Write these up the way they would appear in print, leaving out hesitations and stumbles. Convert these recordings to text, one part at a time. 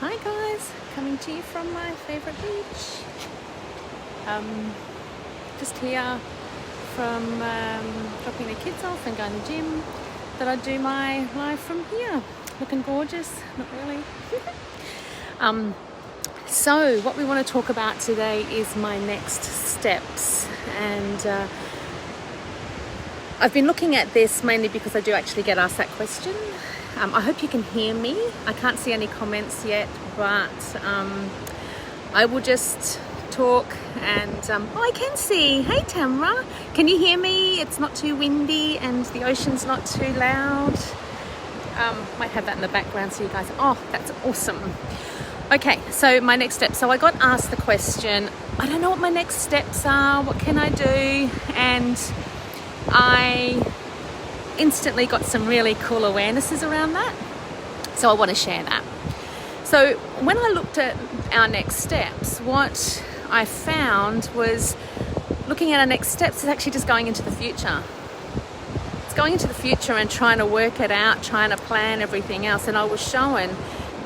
Hi guys, coming to you from my favourite beach. Just here from dropping the kids off and going to the gym. Thought I'd do my live from here. Looking gorgeous, not really. So what we want to talk about today is my next steps, and I've been looking at this mainly because I do actually get asked that question. I hope you can hear me. I can't see any comments yet, but I will just talk and I can see. Hey Tamra, can you hear me? It's not too windy and the ocean's not too loud. Might have that in the background so you guys, oh, that's awesome. Okay, so my next step. So I got asked the question, I don't know what my next steps are, what can I do? And I instantly got some really cool awarenesses around that. So I want to share that. So when I looked at our next steps, what I found was looking at our next steps is actually just going into the future. It's going into the future and trying to work it out, trying to plan everything else. And I was shown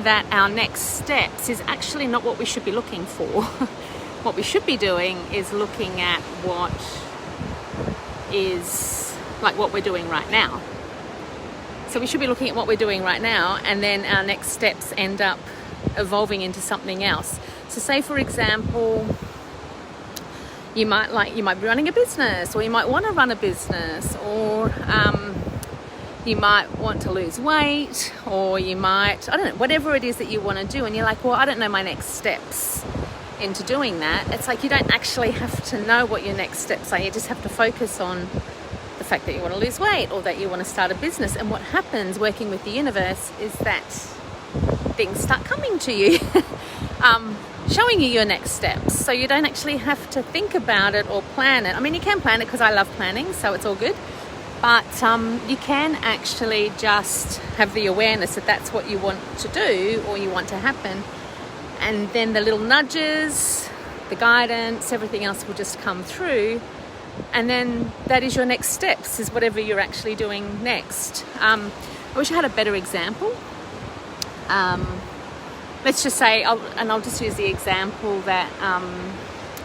that our next steps is actually not what we should be looking for. What we should be doing is looking at what is like what we're doing right now. So we should be looking at what we're doing right now, and then our next steps end up evolving into something else. So say for example, you might be running a business, or you might want to run a business, or you might want to lose weight, or you might, I don't know, whatever it is that you want to do, and you're like, well, I don't know my next steps into doing that. It's like you don't actually have to know what your next steps are. You just have to focus on the fact that you want to lose weight or that you want to start a business. And what happens working with the universe is that things start coming to you, showing you your next steps. So you don't actually have to think about it or plan it. I mean, you can plan it because I love planning, so it's all good. But you can actually just have the awareness that that's what you want to do or you want to happen. And then the little nudges, the guidance, everything else will just come through. And then that is your next steps, is whatever you're actually doing next. I wish I had a better example. Let's just say, I'll just use the example that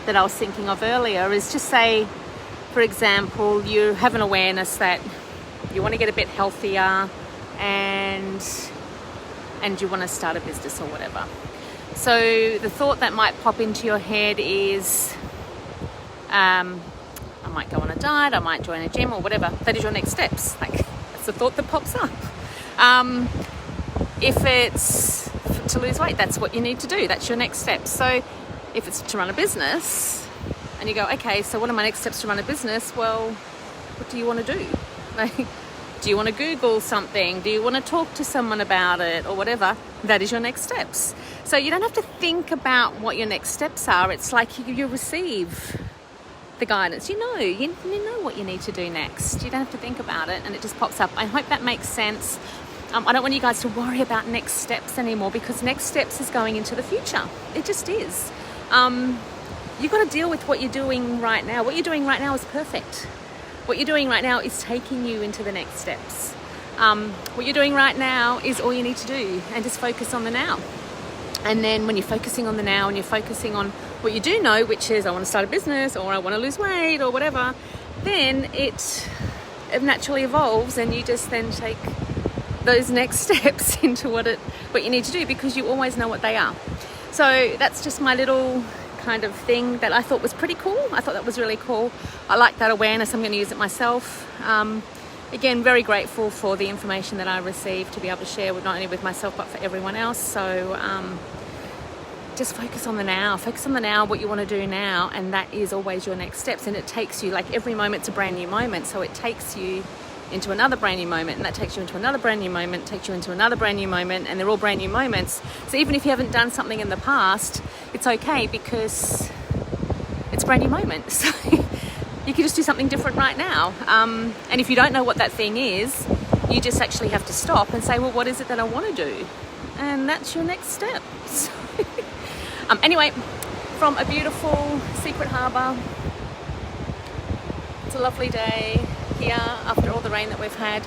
that I was thinking of earlier, is just say, for example, you have an awareness that you want to get a bit healthier and you want to start a business or whatever. So the thought that might pop into your head is, I might go on a diet, I might join a gym or whatever. That is your next steps. Like, that's the thought that pops up. If it's to lose weight, that's what you need to do. That's your next step. So if it's to run a business and you go, okay, so what are my next steps to run a business? Well, what do you want to do? Like, do you want to Google something? Do you want to talk to someone about it or whatever? That is your next steps. So you don't have to think about what your next steps are. It's like you receive the guidance. You know what you need to do next. You don't have to think about it, and it just pops up. I hope that makes sense. I don't want you guys to worry about next steps anymore, because next steps is going into the future. It just is. You've got to deal with what you're doing right now. What you're doing right now is perfect. What you're doing right now is taking you into the next steps. What you're doing right now is all you need to do, and just focus on the now. And then when you're focusing on the now and you're focusing on what you do know, which is I want to start a business or I want to lose weight or whatever, then it naturally evolves, and you just then take those next steps into what you need to do, because you always know what they are. So that's just my little kind of thing that I thought was pretty cool. I thought that was really cool. I like that awareness. I'm going to use it myself. Again, very grateful for the information that I received to be able to share with not only with myself but for everyone else. So just focus on the now. Focus on the now, what you want to do now, and that is always your next steps. And it takes you, like, every moment's a brand new moment. So it takes you into another brand new moment, and that takes you into another brand new moment, takes you into another brand new moment, and they're all brand new moments. So even if you haven't done something in the past, it's okay, because it's a brand new moment. So you can just do something different right now. And if you don't know what that thing is, you just actually have to stop and say, well, what is it that I want to do? And that's your next step. So anyway, from a beautiful Secret Harbour, it's a lovely day here after all the rain that we've had.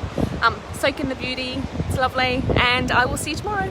Soak in the beauty. It's lovely, and I will see you tomorrow.